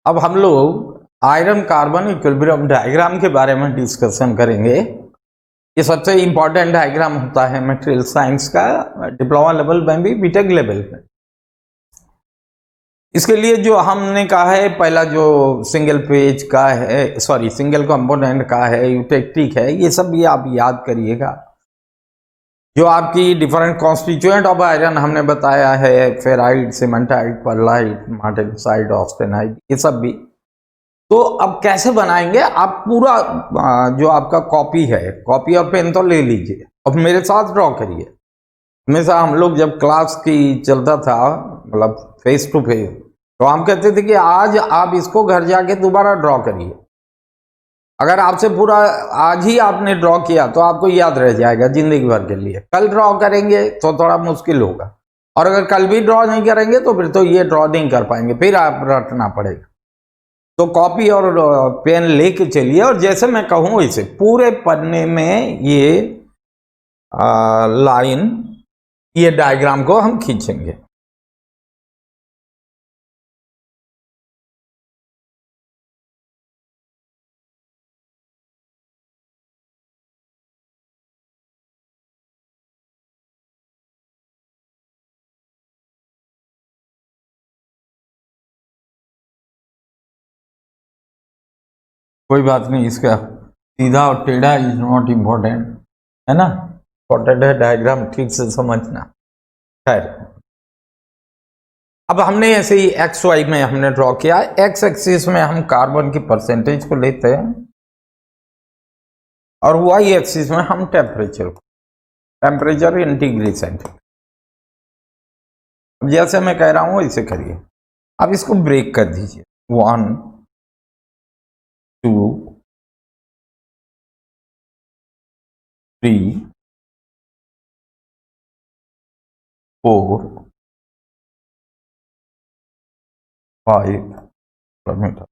अब हम लोग आयरन कार्बन इक्विलिब्रियम डायग्राम के बारे में डिस्कशन करेंगे। ये सबसे इंपॉर्टेंट डायग्राम होता है मटेरियल साइंस का, डिप्लोमा लेवल में भी, बीटेक लेवल में। इसके लिए जो हमने कहा है, पहला जो सिंगल पेज का है, सॉरी सिंगल कंपोनेंट का है, यूटेक्टिक है, ये सब भी आप याद करिएगा। जो आपकी डिफरेंट कॉन्स्टिट्यूएंट ऑफ आयरन हमने बताया है, ferrite, cementite, pearlite, martensite, austenite, ये सब भी। तो अब कैसे बनाएंगे आप पूरा जो आपका कॉपी है, कॉपी और पेन तो ले लीजिए, अब मेरे साथ ड्रॉ करिए। हमेशा हम लोग जब क्लास की चलता था, मतलब फेस टू फेस, तो हम कहते थे कि आज आप इसको घर जाके दोबारा ड्रॉ करिए। अगर आपसे पूरा आज ही आपने ड्रॉ किया तो आपको याद रह जाएगा जिंदगी भर के लिए। कल ड्रॉ करेंगे तो थोड़ा मुश्किल होगा, और अगर कल भी ड्रॉ नहीं करेंगे तो फिर तो ये ड्रॉ नहीं कर पाएंगे, फिर आप रटना पड़ेगा। तो कॉपी और पेन लेके चलिए, और जैसे मैं कहूँ इसे पूरे पन्ने में ये लाइन, ये डायग्राम को हम खींचेंगे। कोई बात नहीं, इसका सीधा और टेढ़ा इज नॉट इम्पोर्टेंट, है ना। इम्पोर्टेंट है डायग्राम ठीक से समझना। खैर, अब हमने ऐसे ही एक्स वाई में हमने ड्रॉ किया। एक्स एक्सिस में हम कार्बन की परसेंटेज को लेते हैं, और वाई एक्सिस में हम टेम्परेचर को, टेम्परेचर इन डिग्री सेंटीग्रेड। अब जैसे मैं कह रहा हूं इसे करिए। अब इसको ब्रेक कर दीजिए। 1 2 3 4 5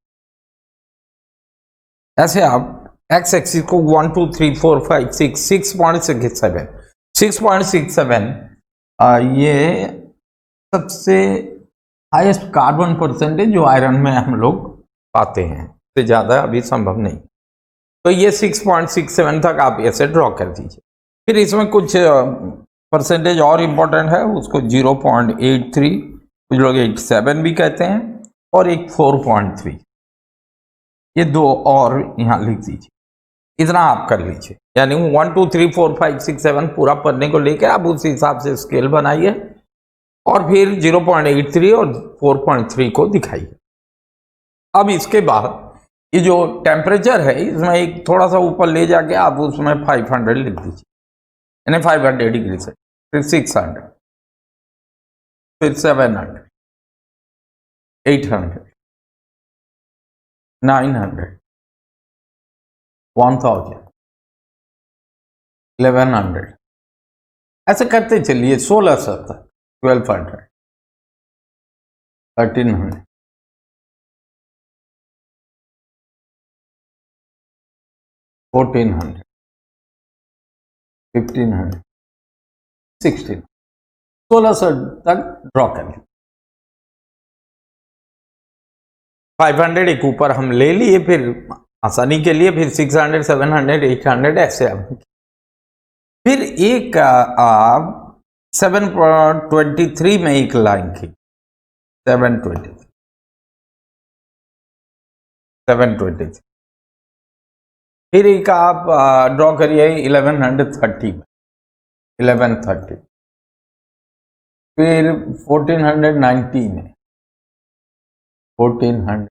ऐसे आप एक्स एक्सिस को 1 2 3 4 5 6 6.67 6.67 ये सबसे हाईएस्ट कार्बन परसेंटेज जो आयरन में हम लोग पाते हैं, इससे ज़्यादा अभी संभव नहीं। तो ये 6.67 तक आप ऐसे ड्रॉ कर दीजिए। फिर इसमें कुछ परसेंटेज और इम्पोर्टेंट है, उसको 0.83, कुछ लोग 87 भी कहते हैं, और एक 4.3, ये दो और यहाँ लिख दीजिए। इतना आप कर लीजिए, यानी 1 2 3 4 5 6 7 पूरा पढ़ने को लेकर आप उस हिसाब से स्केल बनाइए, और फिर 0.83 और 4.3 को दिखाइए। अब इसके बाद ये जो टेम्परेचर है, इसमें एक थोड़ा सा ऊपर ले जाके आप उसमें 500 लिख दीजिए, यानी 500 डिग्री से, फिर 600, फिर 700, 800, 900, 1000, 1100, ऐसे करते चलिए 1600 तक, 1200, 1300, 1400, 1500, 1600, 1600 तक ड्रॉ कर लीजिए। 500 एक ऊपर हम ले लिए, फिर आसानी के लिए, फिर 600, 700, 800 ऐसे अब। फिर एक आप 7.23 में एक लाइन की, 723, 723। फिर एक आप ड्रॉ करिए 1130 में, 1130। फिर 1490 में, 1400।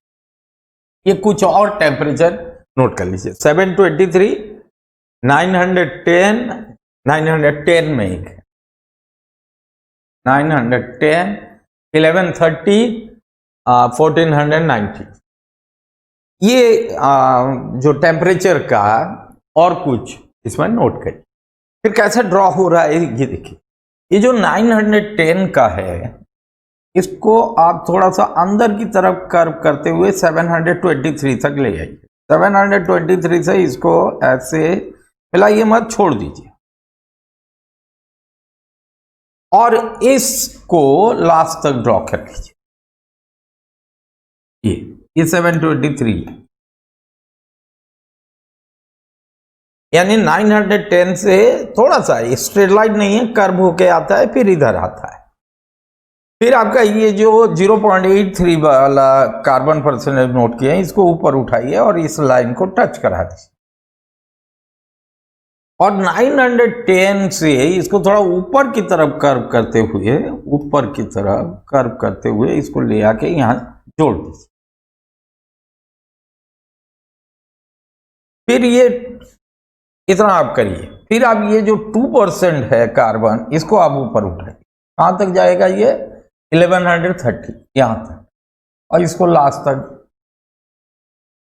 ये कुछ और टेम्परेचर नोट कर लीजिए। 723, 910, 910 में एक, 910, 1130, 1490। ये जो टेम्परेचर का और कुछ इसमें नोट करिए। फिर कैसे ड्रॉ हो रहा है ये देखिए। ये जो 910 का है, इसको आप थोड़ा सा अंदर की तरफ कर्व करते हुए 723 तक ले आइए। 723 से इसको ऐसे मिलाइए मत, छोड़ दीजिए, और इसको लास्ट तक ड्रॉ कर लीजिए। ये ये 723 है, यानी 910 से थोड़ा सा स्ट्रेट लाइन नहीं है, कर्व होके आता है, फिर इधर आता है। फिर आपका ये जो 0.83 वाला कार्बन परसेंटेज नोट किया है, इसको ऊपर उठाइए और इस लाइन को टच करा दीजिए, और 910 से इसको थोड़ा ऊपर की तरफ कर्व करते हुए, ऊपर की तरफ कर्व करते हुए इसको ले आके यहां जोड़ दीजिए। फिर ये इतना आप करिए, फिर आप ये जो 2% है कार्बन, इसको आप ऊपर उठाइए। कहां तक जाएगा ये? 1130 यहां तक, और इसको लास्ट तक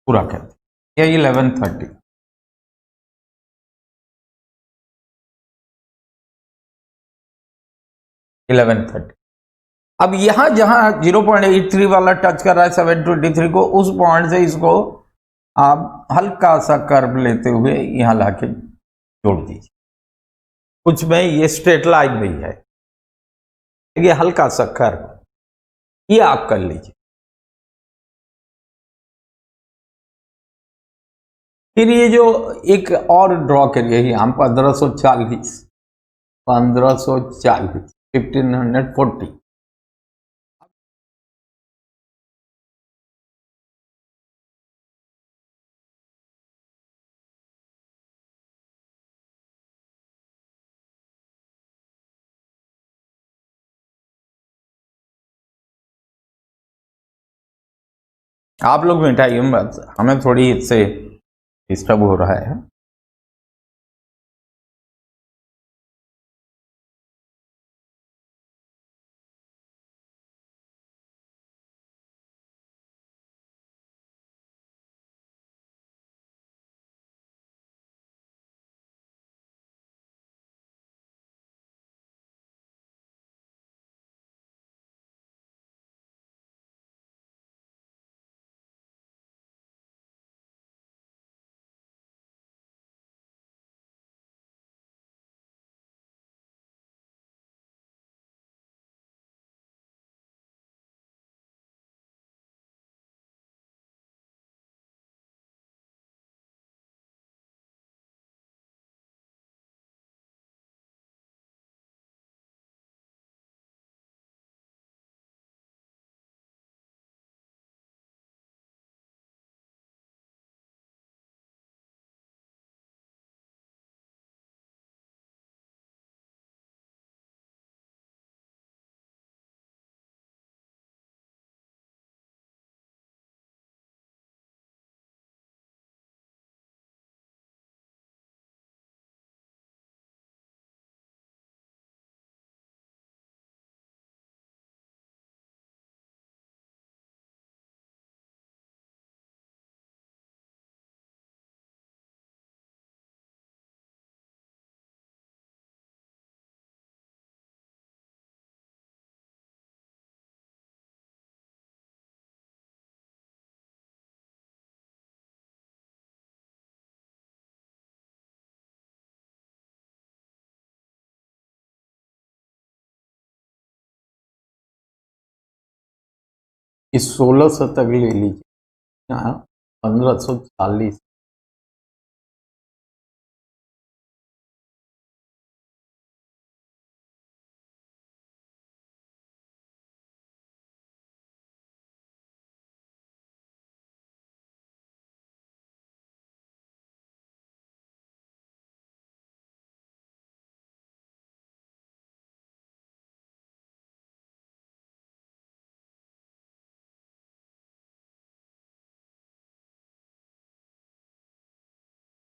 पूरा कर दिया, ये 1130। अब यहां जहां 0.83 वाला टच कर रहा है 723 को, उस पॉइंट से इसको आप हल्का सा कर्व लेते हुए यहां लाके जोड़ दीजिए। कुछ में ये स्ट्रेट लाइन भी है, ये हल्का सा कर्व, ये आप कर लीजिए। फिर ये जो एक और ड्रॉ करिए, हम 1540 1540 आप लोग मिटाइए मत, हमें थोड़ी इससे डिस्टर्ब हो रहा है। इस 1600 तक ले लीजिए, यहाँ 1540।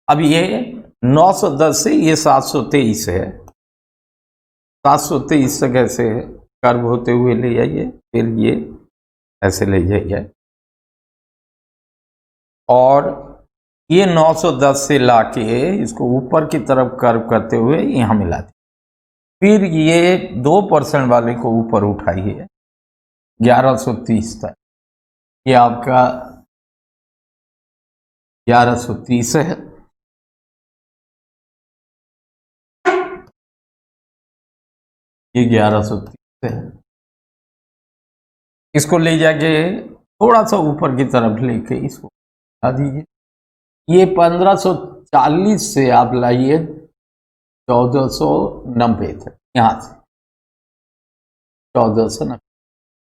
अब ये 910 से ये 723 है, 723 तक ऐसे कर्व होते हुए ले जाइए, फिर ये ऐसे ले जाइए, और ये 910 से लाके इसको ऊपर की तरफ कर्व करते हुए यहां मिला दिए। फिर ये 2% वाले को ऊपर उठाइए 1130 तक, ये आपका 1130 है। ये 1130 है, इसको ले जाके थोड़ा सा ऊपर की तरफ लेके इसको हटा दीजिए। ये 1540 से आप लाइए 1490 तक, यहाँ से 1490,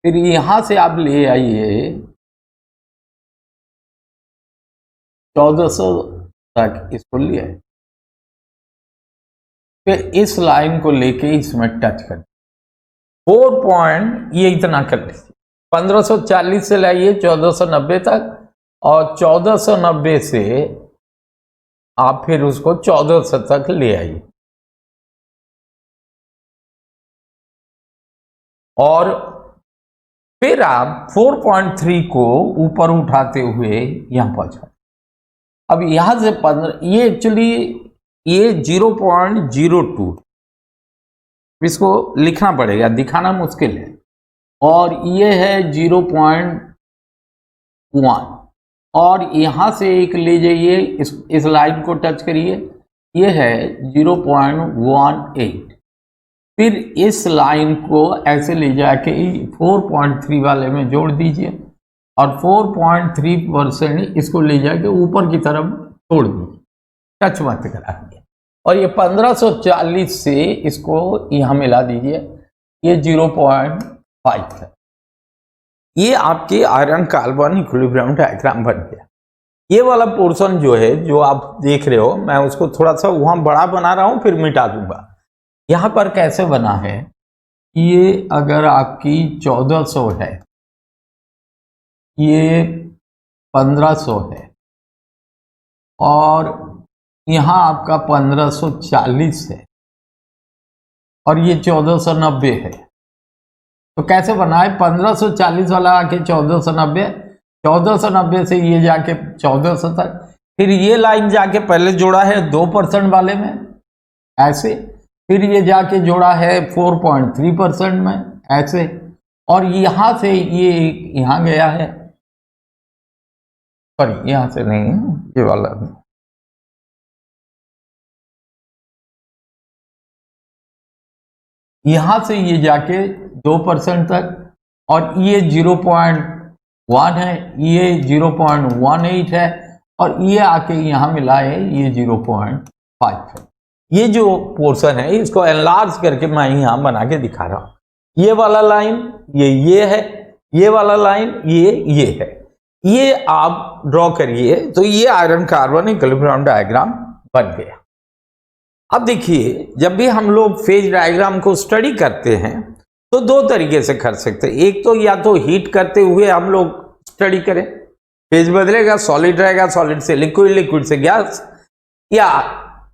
फिर यहां से आप ले आइए 1400 तक, इसको ले आइए। फिर इस लाइन को लेके इसमें टच कर 4 पॉइंट, ये इतना कर लीजिए। 1540 से लाइए 1490 तक, और 1490 से आप फिर उसको 1400 तक ले आइए, और फिर आप 4.3 को ऊपर उठाते हुए यहां पहुंचा। अब यहां से 15, ये एक्चुअली ये 0.02, इसको लिखना पड़ेगा, दिखाना मुश्किल है, और ये है 0.1, और यहां से एक ले जाइए, इस लाइन को टच करिए, ये है 0.18, फिर इस लाइन को ऐसे ले जाके 4.3 वाले में जोड़ दीजिए, और 4.3% इसको ले जाके ऊपर की तरफ छोड़ दीजिए, टच मत कराइए, और ये 1540 से इसको यहां मिला दीजिए, ये 0.5 है। ये आपकी आयरन कार्बन इक्विलिब्रियम डायग्राम बन गया। ये वाला पोर्शन जो है, जो आप देख रहे हो, मैं उसको थोड़ा सा वहां बड़ा बना रहा हूं, फिर मिटा दूंगा। यहां पर कैसे बना है, ये अगर आपकी 1400 है, ये 1500 है, और यहां आपका 1540 है, और ये 1490 है। तो कैसे बना है, 1540 वाला आके 1490, 1490 से ये जाके 1400 तक, फिर ये लाइन जाके पहले जोड़ा है 2% वाले में ऐसे, फिर ये जाके जोड़ा है 4.3% में ऐसे, और यहां से ये यहां गया है, सॉरी यहां से नहीं, ये वाला नहीं, यहां से ये जाके 2% तक, और ये 0.1 है, ये 0.18 है, और ये आके यहां मिला है, ये 0.5 है। ये जो पोर्शन है, इसको एनलार्ज करके मैं यहां बना के दिखा रहा हूं। ये वाला लाइन ये है, ये वाला लाइन ये है, ये आप ड्रॉ करिए, तो ये आयरन कार्बन इक्विलिब्रियम डायग्राम बन गया। अब देखिए, जब भी हम लोग फेज डायग्राम को स्टडी करते हैं तो दो तरीके से कर सकते हैं। एक तो या तो हीट करते हुए हम लोग स्टडी करें, फेज बदलेगा, सॉलिड रहेगा, सॉलिड से लिक्विड, लिक्विड से गैस, या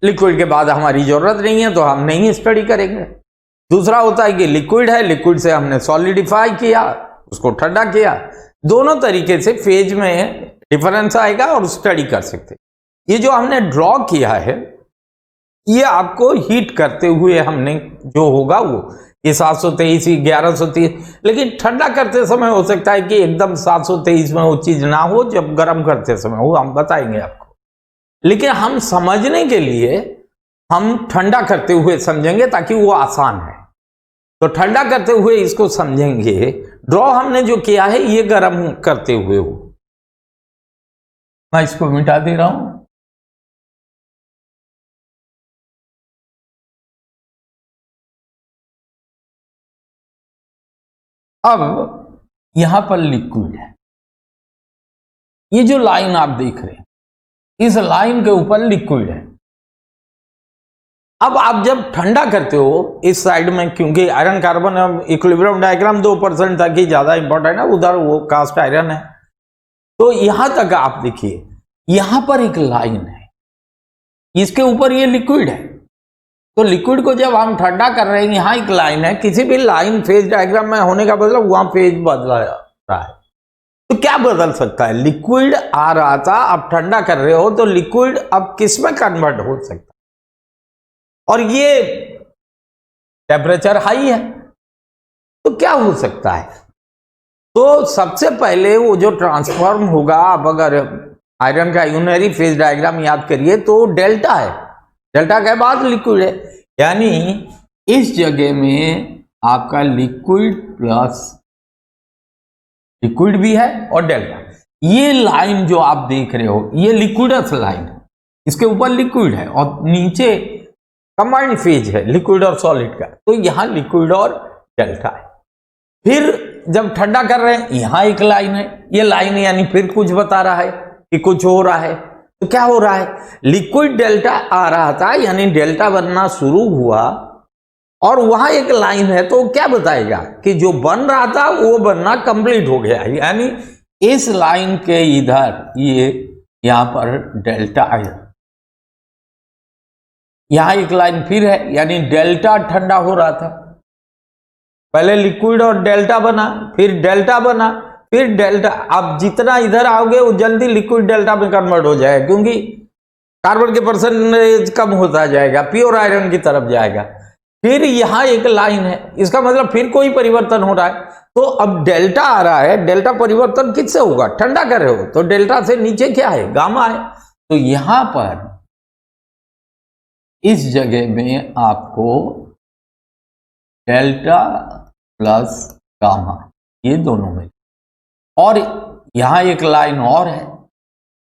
लिक्विड के बाद हमारी जरूरत नहीं है तो हम नहीं स्टडी करेंगे। दूसरा होता है कि लिक्विड है, लिक्विड से हमने सॉलिडिफाई किया, उसको ठंडा किया। दोनों तरीके से फेज में डिफरेंस आएगा और स्टडी कर सकते। ये जो हमने ड्रॉ किया है, ये आपको हीट करते हुए हमने जो होगा वो ये 723, 1130, लेकिन ठंडा करते समय हो सकता है कि एकदम 723 में वो चीज ना हो, जब गर्म करते समय हो, हम बताएंगे आपको। लेकिन हम समझने के लिए हम ठंडा करते हुए समझेंगे ताकि वो आसान है। तो ठंडा करते हुए इसको समझेंगे। ड्रॉ हमने जो किया है ये गर्म करते हुए हो, मैं इसको मिटा दे रहा हूं। अब यहां पर लिक्विड है, ये जो लाइन आप देख रहे हैं, इस लाइन के ऊपर लिक्विड है। अब आप जब ठंडा करते हो इस साइड में, क्योंकि आयरन कार्बन इक्विलिब्रियम डायग्राम 2% तक ही ज्यादा इंपॉर्टेंट है, उधर वो कास्ट आयरन है। तो यहां तक आप देखिए, यहां पर एक लाइन है, इसके ऊपर ये लिक्विड है। तो लिक्विड को जब हम ठंडा कर रहे हैं, यहां एक लाइन है, किसी भी लाइन फेज डायग्राम में होने का मतलब वहां फेज बदला रहा है। तो क्या बदल सकता है, लिक्विड आ रहा था, आप ठंडा कर रहे हो, तो लिक्विड अब किस में कन्वर्ट हो सकता है, और ये टेम्परेचर हाई है, तो क्या हो सकता है। तो सबसे पहले वो जो ट्रांसफॉर्म होगा, आप अगर आयरन का यूनरी फेज डायग्राम याद करिए तो डेल्टा है, डेल्टा के बाद लिक्विड है, यानी इस जगह में आपका लिक्विड प्लस लिक्विड भी है और डेल्टा। ये लाइन जो आप देख रहे हो ये लिक्विडस लाइन है, इसके ऊपर लिक्विड है और नीचे कंबाइंड फेज है लिक्विड और सॉलिड का, तो यहां लिक्विड और डेल्टा है। फिर जब ठंडा कर रहे हैं यहां एक लाइन है, ये लाइन यानी फिर कुछ बता रहा है कि कुछ हो रहा है। तो क्या हो रहा है, लिक्विड डेल्टा आ रहा था यानी डेल्टा बनना शुरू हुआ और वहां एक लाइन है, तो क्या बताएगा कि जो बन रहा था वो बनना कंप्लीट हो गया, यानी इस लाइन के इधर ये यहां पर डेल्टा आया, यहां एक लाइन फिर है यानी डेल्टा ठंडा हो रहा था। पहले लिक्विड और डेल्टा बना, फिर डेल्टा बना, फिर डेल्टा। अब जितना इधर आओगे वो जल्दी लिक्विड डेल्टा में कन्वर्ट हो जाएगा क्योंकि कार्बन के परसेंटेज कम होता जाएगा, प्योर आयरन की तरफ जाएगा। फिर यहां एक लाइन है, इसका मतलब फिर कोई परिवर्तन हो रहा है। तो अब डेल्टा आ रहा है, डेल्टा परिवर्तन किससे होगा, ठंडा कर रहे हो तो डेल्टा से नीचे क्या है, गामा है। तो यहां पर इस जगह में आपको डेल्टा प्लस गामा ये दोनों में, और यहां एक लाइन और है,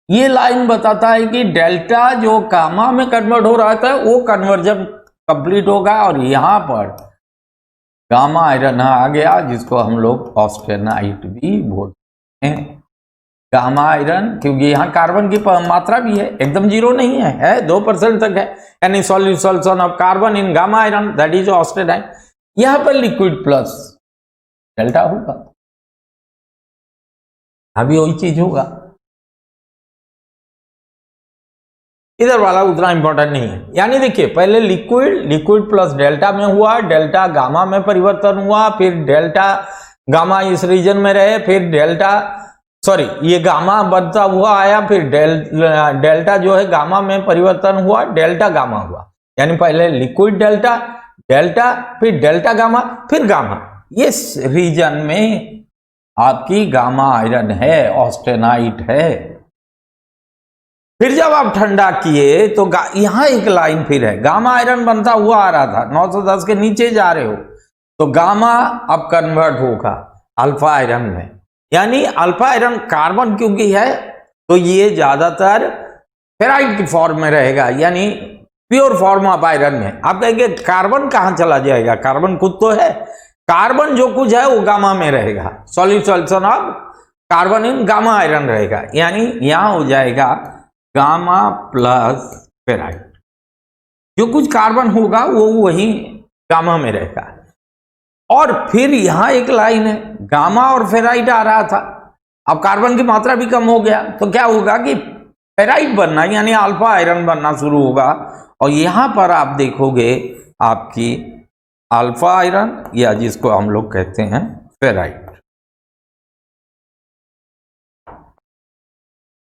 ये लाइन बताता है कि डेल्टा जो गामा में कन्वर्ट हो रहा था वो कन्वर्जन कंप्लीट होगा और यहां पर गामा आयरन आ गया जिसको हम लोग ऑस्टेनाइट भी बोलते हैं। गामा आयरन क्योंकि यहाँ कार्बन की मात्रा भी है, एकदम जीरो नहीं है 2% तक है, यानी solution of carbon in gamma iron that is austenite. यहां पर लिक्विड प्लस डेल्टा होगा, अभी वही चीज होगा, इधर वाला उतना इंपॉर्टेंट नहीं है। यानी देखिए पहले लिक्विड प्लस डेल्टा में हुआ, डेल्टा गामा में परिवर्तन हुआ, फिर डेल्टा गामा इस रीजन में रहे, फिर डेल्टा ये गामा बनता हुआ आया, फिर डेल्टा जो है गामा में परिवर्तन हुआ, डेल्टा गामा हुआ। यानी पहले लिक्विड डेल्टा, फिर डेल्टा गामा, फिर गामा। इस रीजन में आपकी गामा आयरन है, ऑस्टेनाइट है। फिर जब आप ठंडा किए तो यहां एक लाइन फिर है, गामा आयरन बनता हुआ आ रहा था, 910 के नीचे जा रहे हो तो गामा अब कन्वर्ट होगा अल्फा आयरन में, यानी अल्फा आयरन कार्बन क्योंकि है तो ये ज्यादातर फेराइट की फॉर्म में रहेगा, यानी प्योर फॉर्म ऑफ आयरन में। आप कहेंगे कार्बन कहां चला जाएगा, कार्बन खुद तो है, कार्बन जो कुछ है वो गामा में रहेगा, solution of carbon in gamma iron रहेगा, यानी यहां हो जाएगा गामा प्लस फेराइट। जो कुछ कार्बन होगा वो वही गामा में रहेगा। और फिर यहां एक लाइन है, गामा और फेराइट आ रहा था, अब कार्बन की मात्रा भी कम हो गया तो क्या होगा कि फेराइट बनना यानी अल्फा आयरन बनना शुरू होगा। और यहां पर आप देखोगे आपकी अल्फा आयरन या जिसको हम लोग कहते हैं फेराइट,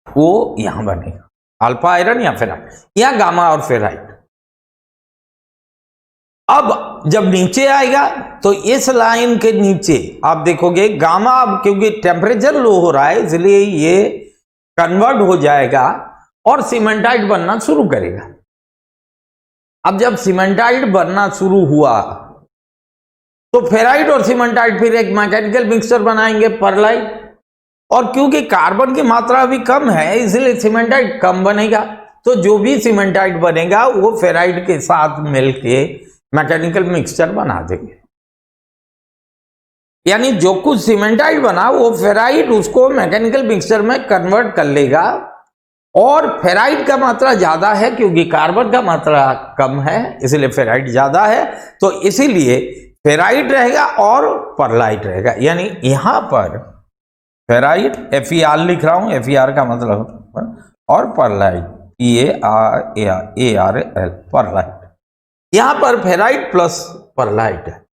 वो यहां बनेगा अल्फा आयरन या फेराइट, या गामा और फेराइट। अब जब नीचे आएगा तो इस लाइन के नीचे आप देखोगे गामा, अब क्योंकि टेम्परेचर लो हो रहा है इसलिए ये कन्वर्ट हो जाएगा और सीमेंटाइट बनना शुरू करेगा। अब जब सीमेंटाइट बनना शुरू हुआ तो फेराइट और सीमेंटाइट फिर एक मैकेनिकल मिक्सचर बनाएंगे, परलाइट, और क्योंकि कार्बन की मात्रा अभी कम है इसलिए सीमेंटाइट कम बनेगा, तो जो भी सीमेंटाइट बनेगा वो फेराइट के साथ मिलके मैकेनिकल मिक्सचर बना देंगे। यानी जो कुछ सीमेंटाइट बना वो फेराइट उसको मैकेनिकल मिक्सचर में कन्वर्ट कर लेगा, और फेराइट का मात्रा ज्यादा है क्योंकि कार्बन का मात्रा कम है इसलिए फेराइट ज्यादा है, तो इसीलिए फेराइट रहेगा और परलाइट रहेगा। यानी यहां पर फेराइट FeR लिख रहा हूं, FeR का मतलब, और परलाइट PARAL परलाइट, यहां पर फेराइट प्लस परलाइट है।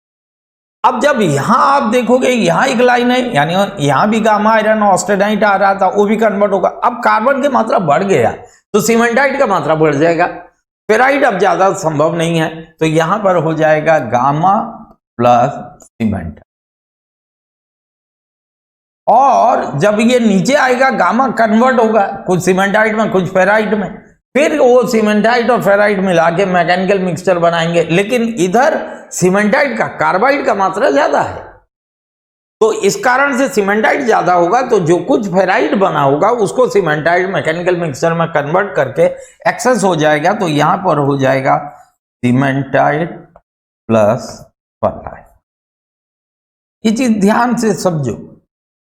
अब जब यहां आप देखोगे यहां एक लाइन है, यानी यहां भी गामा आयरन ऑस्टेनाइट आ रहा था वो भी कन्वर्ट होगा। अब कार्बन की मात्रा बढ़ गया तो सीमेंटाइट का मात्रा बढ़ जाएगा, फेराइट अब ज्यादा संभव नहीं है तो यहां पर हो जाएगा गामा प्लस सीमेंट। और जब ये नीचे आएगा गामा कन्वर्ट होगा कुछ सीमेंटाइट में कुछ फेराइट में, फिर वो सीमेंटाइट और फेराइट मिला के मैकेनिकल मिक्सचर बनाएंगे, लेकिन इधर सीमेंटाइट का कार्बाइड का मात्रा ज्यादा है तो इस कारण से सीमेंटाइट ज्यादा होगा, तो जो कुछ फेराइट बना होगा उसको सीमेंटाइट मैकेनिकल मिक्सचर में कन्वर्ट करके एक्सेस हो जाएगा, तो यहां पर हो जाएगा सीमेंटाइट प्लस परलाइट। ये चीज ध्यान से समझो,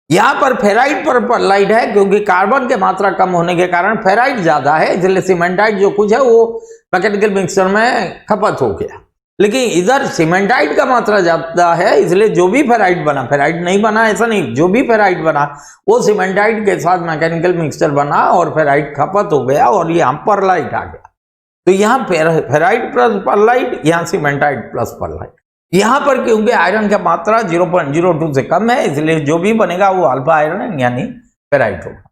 यहां पर फेराइट पर परलाइट है क्योंकि कार्बन की मात्रा कम होने के कारण फेराइट ज्यादा है, इसलिए सीमेंटाइट जो कुछ है वो मैकेनिकल मिक्सचर में खपत हो गया। लेकिन इधर सीमेंटाइट का मात्रा ज्यादा है, इसलिए जो भी फेराइट बना, फेराइट नहीं बना ऐसा नहीं, जो भी फेराइट बना वो सीमेंटाइट के साथ मैकेनिकल मिक्सचर बना और फेराइट खपत हो गया और यहां परलाइट आ गया। तो यहां फेराइट प्लस परलाइट, यहां सीमेंटाइट प्लस परलाइट। यहां पर क्योंकि आयरन की मात्रा 0.02 से कम है, इसलिए जो भी बनेगा वो अल्फा आयरन यानी फेराइट होगा।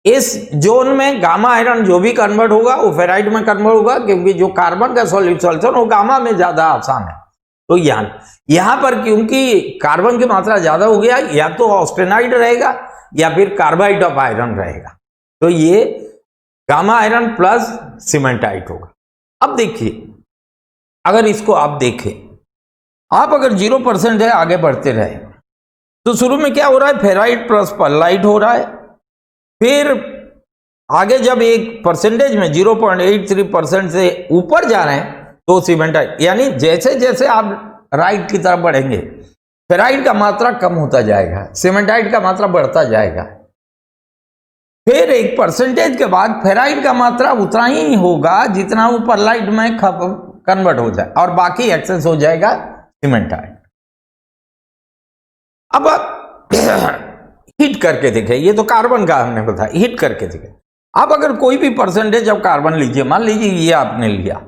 इस जोन में गामा आयरन जो भी कन्वर्ट होगा वो फेराइट में कन्वर्ट होगा, क्योंकि जो कार्बन का सॉल्यूशन वो गामा में ज्यादा आसान है। तो यहां पर क्योंकि कार्बन की मात्रा ज्यादा हो गया, या तो ऑस्टेनाइड रहेगा या फिर कार्बाइड ऑफ आयरन रहेगा, तो ये गामा आयरन प्लस सीमेंटाइट होगा। अब देखिए, अगर इसको आप देखें, आप अगर 0% है आगे बढ़ते रहे तो शुरू में क्या हो रहा है, फेराइट प्लस परलाइट हो रहा है, फिर आगे जब एक परसेंटेज में 0.83% से ऊपर जा रहे हैं तो सीमेंटाइट, यानी जैसे जैसे आप राइट की तरफ बढ़ेंगे फेराइट का मात्रा कम होता जाएगा, सीमेंटाइट का मात्रा बढ़ता जाएगा। फिर एक परसेंटेज के बाद फेराइट का मात्रा उतना ही होगा जितना वो परलाइट में कन्वर्ट हो जाए और बाकी एक्सेस हो जाएगा सीमेंटाइट। अब हीट करके देखें, ये तो कार्बन का हमने बताया, हीट करके देखें। आप अगर कोई भी परसेंटेज ऑफ कार्बन लीजिए, मान लीजिए ये आपने लिया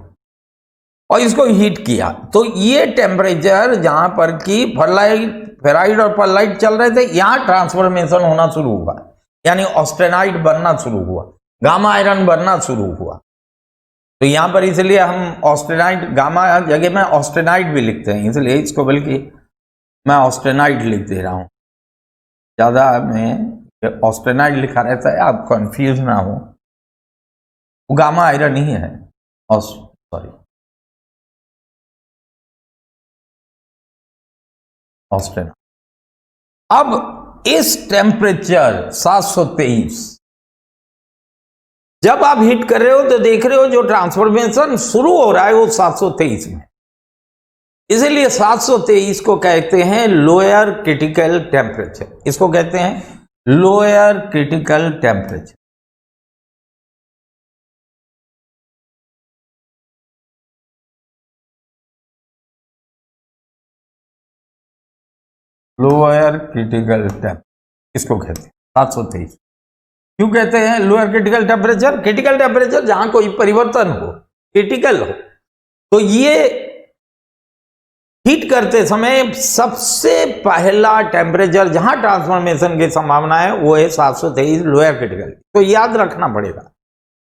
और इसको हीट किया, तो ये टेम्परेचर जहां पर कि फेराइट और परलाइट चल रहे थे, यहां ट्रांसफॉर्मेशन होना शुरू हुआ, यानी ऑस्टेनाइट बनना शुरू हुआ, गामा आयरन बनना शुरू हुआ। तो यहां पर इसलिए हम ऑस्टेनाइट, गामा जगह में ऑस्टेनाइट भी लिखते हैं, इसलिए इसको बल्कि मैं ऑस्टेनाइट लिख दे रहा हूं, ज्यादा में ऑस्टेनाइट लिखा रहता है, आप कंफ्यूज ना हो, वो गामा आयरन ही है, सॉरी ऑस्टेनाइट। अब इस टेम्परेचर 723 जब आप हीट कर रहे हो तो देख रहे हो जो ट्रांसफॉर्मेशन शुरू हो रहा है वो 723 में, इसीलिए 723 को कहते हैं लोअर क्रिटिकल टेम्परेचर, इसको कहते हैं lower critical temperature. Lower critical temperature इसको कहते हैं 723। क्यों कहते हैं lower critical temperature? Critical temperature जहां कोई परिवर्तन हो, क्रिटिकल हो, तो ये हीट करते समय सबसे पहला टेम्परेचर जहां ट्रांसफॉर्मेशन की संभावना है वो है 723 लोअर क्रिटिकल। तो याद रखना पड़ेगा,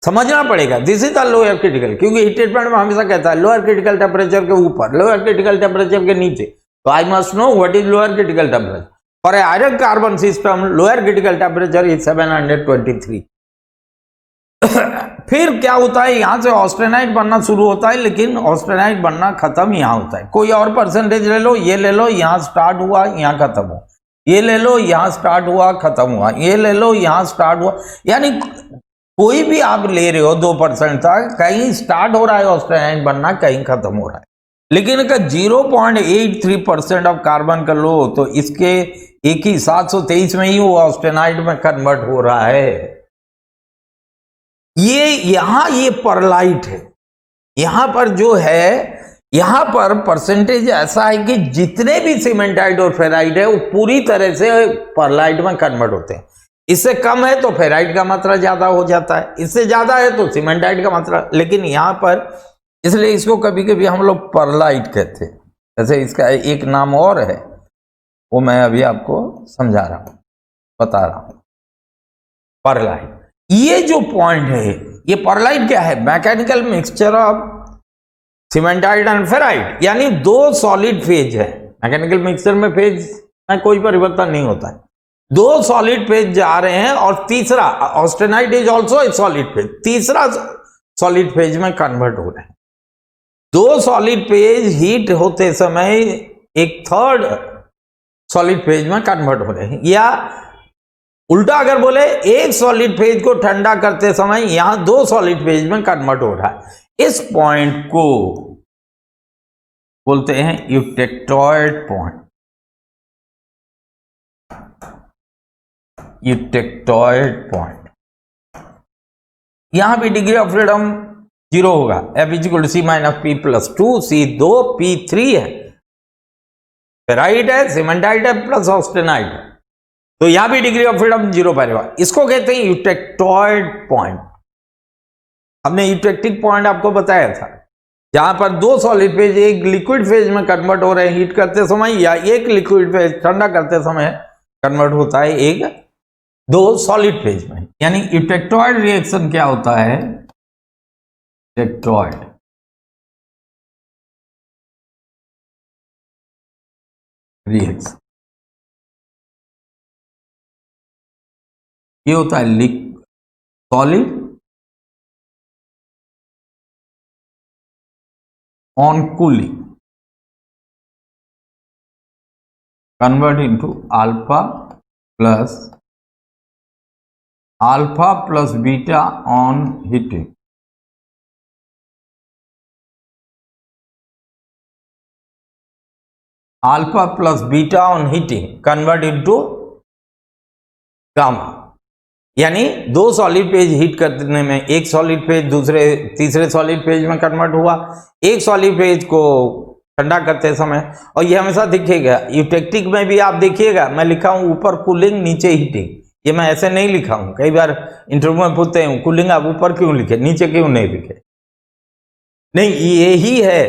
समझना पड़ेगा, this is the lower critical, क्योंकि हीट ट्रीटमेंट में हमेशा कहता है लोअर क्रिटिकल टेम्परेचर के ऊपर, लोअर क्रिटिकल टेम्परेचर के नीचे। तो I must know what is lower critical temperature. For a iron carbon system lower critical temperature is 723। फिर क्या होता है, यहां से ऑस्टेनाइट बनना शुरू होता है, लेकिन ऑस्टेनाइट बनना खत्म यहां होता है। कोई और परसेंटेज ले लो, ये ले लो, यहां स्टार्ट हुआ यहां खत्म हुआ, ये ले लो यहां स्टार्ट हुआ खत्म हुआ, ये ले लो यहां स्टार्ट हुआ, यानी कोई भी आप ले रहे हो 2% तक, कहीं स्टार्ट हो रहा है ऑस्टेनाइट बनना, कहीं खत्म हो रहा है। लेकिन अगर 0.83% ऑफ कार्बन कर लो तो इसके एक ही 723 में ही वो ऑस्टेनाइट में कन्वर्ट हो रहा है। ये यहां ये परलाइट है, यहां पर जो है, यहां पर परसेंटेज ऐसा है कि जितने भी सीमेंटाइट और फेराइट है वो पूरी तरह से परलाइट में कन्वर्ट होते हैं। इससे कम है तो फेराइट का मात्रा ज्यादा हो जाता है, इससे ज्यादा है तो सीमेंटाइट का मात्रा। लेकिन यहां पर इसलिए इसको कभी कभी हम लोग परलाइट कहते हैं, जैसे इसका एक नाम और है वो मैं अभी आपको समझा रहा हूं, बता रहा हूं। परलाइट ये जो पॉइंट है, ये परलाइट क्या है? Mechanical mixture of cementite and ferrite, यानी दो सॉलिड फेज है। मैकेनिकल मिक्सचर में फेज में कोई परिवर्तन नहीं होता है, दो सॉलिड फेज जा रहे हैं और तीसरा austenite is also a solid phase, तीसरा सॉलिड फेज में कन्वर्ट हो रहे हैं। दो सॉलिड फेज हीट होते समय एक थर्ड सॉलिड फेज में कन्वर्ट हो रहे हैं। या उल्टा अगर बोले एक सॉलिड फेज को ठंडा करते समय यहां 2 सॉलिड फेज में कन्वर्ट हो रहा है। इस पॉइंट को बोलते हैं यूटेक्टॉइड पॉइंट। यूटेक्टॉइड पॉइंट, यहां भी डिग्री ऑफ फ्रीडम 0 होगा। F = C - P + 2, C 2, P 3 है, फेराइट है, सीमेंटाइट है प्लस ऑस्टेनाइट है, तो यहां भी डिग्री ऑफ फ्रीडम 0 पाएगा। इसको कहते हैं यूटेक्टॉइड पॉइंट। हमने यूटेक्टिक पॉइंट आपको बताया था, जहां पर 2 सॉलिड फेज एक लिक्विड फेज में कन्वर्ट हो रहे हैं हीट करते समय, या एक लिक्विड फेज ठंडा करते समय कन्वर्ट होता है एक 2 सॉलिड फेज में। यानी यूटेक्टॉइड रिएक्शन क्या होता है? यूटेक्टॉइड रिएक्शन ये होता है solid on cooling convert into alpha plus beta on heating. Alpha plus beta on heating convert into gamma। यानी 2 सॉलिड फेज हीट करने में एक सॉलिड फेज तीसरे सॉलिड फेज में कन्वर्ट हुआ, एक सॉलिड फेज को ठंडा करते समय, और ये हमेशा दिखेगा यूटेक्टिक में भी। आप देखिएगा मैं लिखा हूं ऊपर कूलिंग नीचे हीटिंग, ये मैं ऐसे नहीं लिखा हूं। कई बार इंटरव्यू में पूछते हैं कूलिंग आप ऊपर क्यों लिखे, नीचे क्यों नहीं लिखे? नहीं, यही है,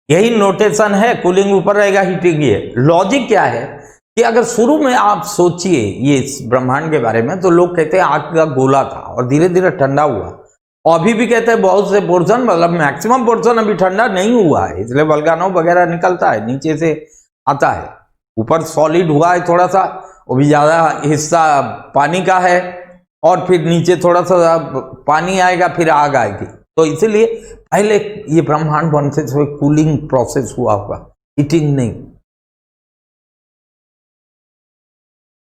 यही नोटेशन है। कूलिंग ऊपर रहेगा, हीटिंग ये। लॉजिक क्या है कि अगर शुरू में आप सोचिए ये इस ब्रह्मांड के बारे में, तो लोग कहते हैं आग का गोला था और धीरे धीरे ठंडा हुआ, और अभी भी कहते हैं बहुत से पोर्शन, मतलब मैक्सिमम पोर्शन अभी ठंडा नहीं हुआ है, इसलिए वल्कानो वगैरह निकलता है, नीचे से आता है। ऊपर सॉलिड हुआ है थोड़ा सा, वो भी ज्यादा हिस्सा पानी का है, और फिर नीचे थोड़ा सा पानी आएगा, फिर आग आएगी। तो इसीलिए पहले ये ब्रह्मांड बनते हुए कूलिंग प्रोसेस हुआ होगा, हीटिंग नहीं।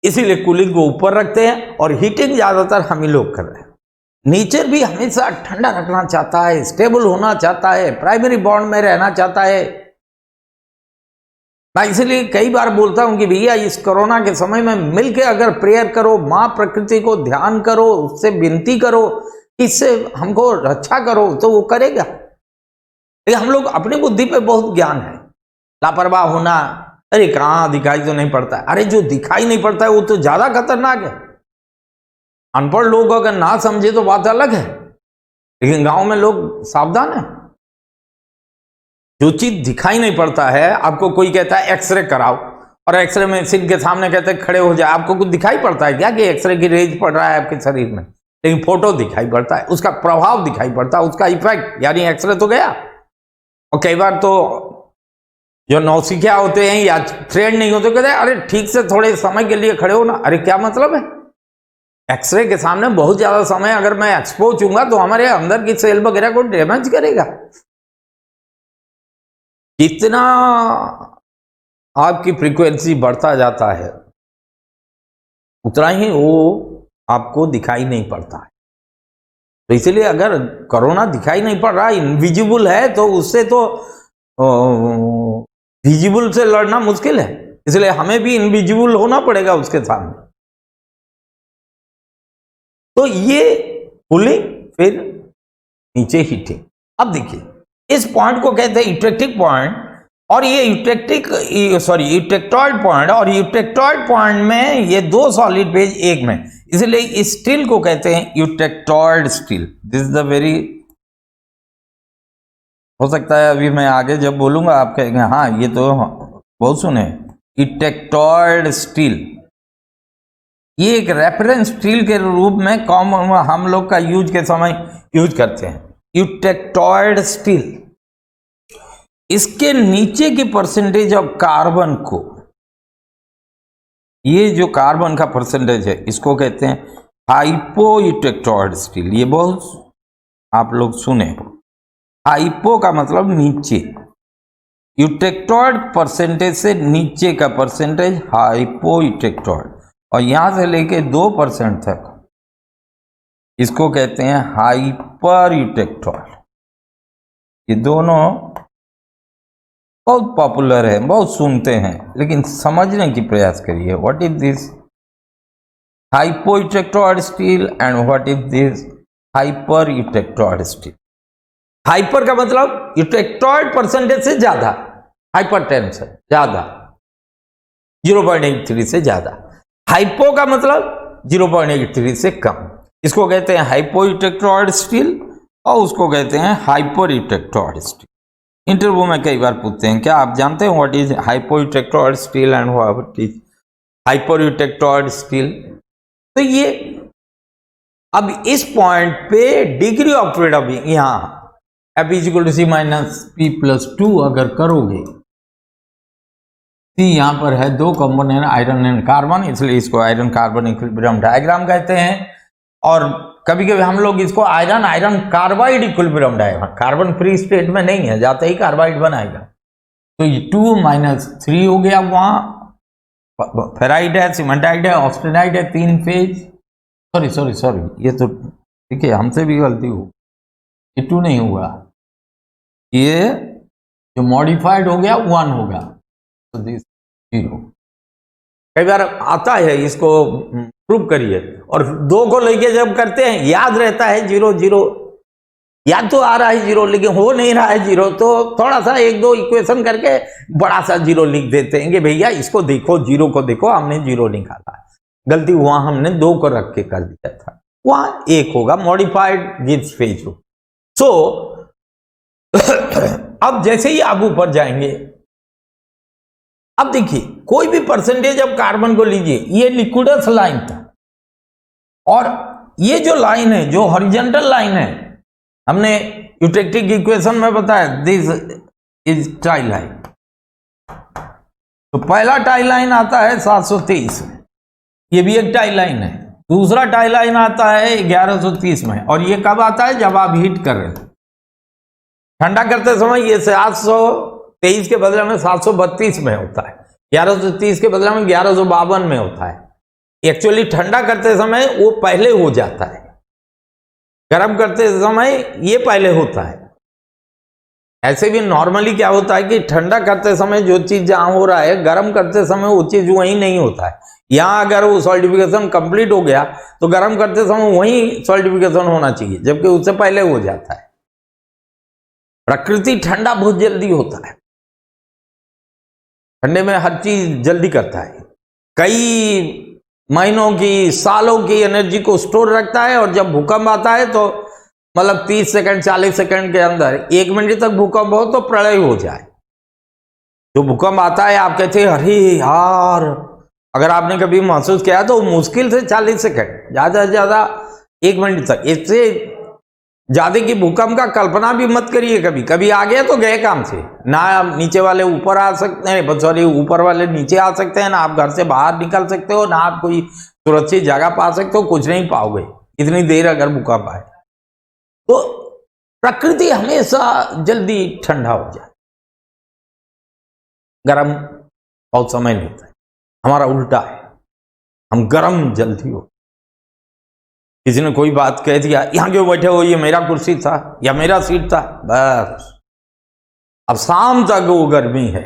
इसीलिए कूलिंग को ऊपर रखते हैं और हीटिंग ज्यादातर हम ही लोग कर रहे हैं। नेचर भी हमेशा ठंडा रखना चाहता है, स्टेबल होना चाहता है, प्राइमरी बॉन्ड में रहना चाहता है। मैं इसलिए कई बार बोलता हूं कि भैया इस कोरोना के समय में मिलके अगर प्रेयर करो, मां प्रकृति को ध्यान करो, उससे विनती करो, इससे हमको रक्षा करो, तो वो करेगा। लेकिन हम लोग अपनी बुद्धि पे बहुत ज्ञान है, लापरवाह होना, अरे कहां दिखाई तो नहीं पड़ता है। अरे जो दिखाई नहीं पड़ता है वो तो ज्यादा खतरनाक है। अनपढ़ लोग अगर ना समझे तो बात अलग है, लेकिन गांव में लोग सावधान है। जो चीज दिखाई नहीं पड़ता है, आपको कोई कहता है एक्सरे कराओ, और एक्सरे में सिर के सामने कहते हैं खड़े हो जाए, आपको कुछ दिखाई पड़ता है क्या कि एक्सरे की रेज पड़ रहा है आपके शरीर में? लेकिन फोटो दिखाई पड़ता है, उसका प्रभाव दिखाई पड़ता है, उसका इफेक्ट, यानी एक्सरे तो गया। और कई बार तो जो नौसिखिया होते हैं या ट्रेंड नहीं होते, कहते हैं अरे ठीक से थोड़े समय के लिए खड़े हो ना। अरे क्या मतलब है? एक्सरे के सामने बहुत ज्यादा समय अगर मैं एक्सपोज हूंगा तो हमारे अंदर की सेल वगैरह को डैमेज करेगा। जितना आपकी फ्रीक्वेंसी बढ़ता जाता है उतना ही वो आपको दिखाई नहीं पड़ता है। तो इसलिए अगर कोरोना दिखाई नहीं पड़ रहा, इनविजिबल है, तो उससे तो विजिबल से लड़ना मुश्किल है। इसलिए हमें भी इनविजिबल होना पड़ेगा उसके सामने। तो ये कूलिंग, फिर नीचे हीटिंग। अब देखिए इस पॉइंट को कहते हैं यूटेक्टिक पॉइंट, और ये यूटेक्टॉइड पॉइंट, और यूटेक्टॉइड पॉइंट में ये 2 सॉलिड फेज एक में, इसलिए इस स्टील को कहते हैं eutectoid steel. This is the very, हो सकता है अभी मैं आगे जब बोलूंगा आप कहेंगे हाँ ये तो बहुत सुने, यूटेक्टॉइड स्टील। ये एक रेफरेंस स्टील के रूप में कॉमन हम लोग का यूज के समय यूज करते हैं, यूटेक्टॉइड स्टील। इसके नीचे की परसेंटेज ऑफ कार्बन को, ये जो कार्बन का परसेंटेज है, इसको कहते हैं हाइपो यूटेक्टॉइड स्टील। ये बहुत आप लोग सुने हो, हाइपो का मतलब नीचे, यूटेक्टॉइड परसेंटेज से नीचे का परसेंटेज हाइपो यूटेक्टॉइड, और यहां से लेके 2% तक इसको कहते हैं हाइपर यूटेक्टॉइड। ये दोनों बहुत पॉपुलर है, बहुत सुनते हैं, लेकिन समझने की प्रयास करिए। What is this hypo eutectoid steel and what is this hyper eutectoid steel. Hyper का मतलब यूटेक्टॉइड परसेंटेज से ज्यादा, हाइपरटेंशन ज्यादा 0.83 से ज्यादा। हाइपो का मतलब 0.83 से कम, इसको कहते हैं हाइपो यूटेक्टॉइड स्टील और उसको कहते हैं हाइपर यूटेक्टॉइड स्टील। इंटरव्यू में कई बार पूछते हैं, क्या आप जानते हैं what is hypo eutectoid steel and what is hyper eutectoid steel. तो ये अब इस पॉइंट पे डिग्री ऑफ फ्रीडम यहां F = C - P + 2 अगर करोगे, C यहां पर है, दो कंपोनेंट आयरन एंड कार्बन, इसलिए इसको आयरन कार्बन इक्विलिब्रियम डायग्राम कहते हैं। और कभी कभी हम लोग इसको iron iron carbide equilibrium diagram, carbon free state में नहीं है, जाते ही कार्बाइड बनाएगा। तो ये 2 - 3 हो गया, वहां फेराइड है, सीमेंटाइड है, ऑस्टेनाइड है, 3 फेज। सॉरी, ये तो ठीक है, हमसे भी गलती हो, ये 2 नहीं हुआ, ये जो मॉडिफाइड हो गया 1 होगा, तो दिस 0। कई बार आता है, इसको प्रूव करिए। और 2 को लेके जब करते हैं याद रहता है 0 0, याद तो आ रहा है 0 लेकिन हो नहीं रहा है 0, तो थोड़ा सा 1-2 इक्वेशन करके बड़ा सा 0 लिख देते हैं कि भैया इसको देखो, 0 को देखो, हमने 0 निकाला, गलती वहां हमने 2 को रख के कर दिया था, वहां 1 होगा, मॉडिफाइड गिव्स फेज हो। सो अब जैसे ही आप ऊपर जाएंगे, अब देखिए कोई भी परसेंटेज अब कार्बन को लीजिए, ये लिक्विडस लाइन था, और ये जो लाइन है, जो हॉरिजॉन्टल लाइन है, हमने यूटेक्टिक इक्वेशन में बताया दिस इज टाई लाइन। तो पहला टाई लाइन आता है 723 में, ये भी एक टाई लाइन है। दूसरा टाई लाइन आता है 1130 में, और ये कब आता है, जब आप हीट कर रहे हैं, ठंडा करते समय ये 723 के बदले में 732 में होता है, 1130 के बदले में 1152 में होता है। एक्चुअली ठंडा करते समय वो पहले हो जाता है, गर्म करते समय ये पहले होता है। ऐसे भी नॉर्मली क्या होता है कि ठंडा करते समय जो चीज जहां हो रहा है, गर्म करते समय वो चीज वहीं नहीं होता है। यहां अगर वो सॉल्टिफिकेशन कंप्लीट हो गया तो गर्म करते समय वहीं सॉल्टिफिकेशन होना चाहिए, जबकि उससे पहले हो जाता है। प्रकृति ठंडा बहुत जल्दी होता है, ठंडे में हर चीज जल्दी करता है, कई महीनों की, सालों की एनर्जी को स्टोर रखता है। और जब भूकंप आता है तो मतलब 30 सेकंड 40 सेकंड के अंदर 1 मिनट तक भूकंप हो तो प्रलय हो जाए। जो भूकंप आता है आप कहते हैं अरे यार, अगर आपने कभी महसूस किया तो मुश्किल से 40 सेकंड, ज्यादा से ज्यादा 1 मिनट तक, इससे ज्यादा की भूकंप का कल्पना भी मत करिए। कभी कभी आ गया तो गए काम से, ना आप नीचे वाले ऊपर आ सकते हैं, सॉरी ऊपर वाले नीचे आ सकते हैं, ना आप घर से बाहर निकल सकते हो, ना आप कोई सुरक्षित जगह पा सकते हो, कुछ नहीं पाओगे इतनी देर अगर भूकंप आए। तो प्रकृति हमेशा जल्दी ठंडा हो जाए, गर्म बहुत समय लेता है। हमारा उल्टा है, हम गर्म जल्दी हो। किसी ने कोई बात कह दिया, यहां क्यों बैठे हो, ये मेरा कुर्सी था या मेरा सीट था, बस अब शाम तक वो गर्मी है।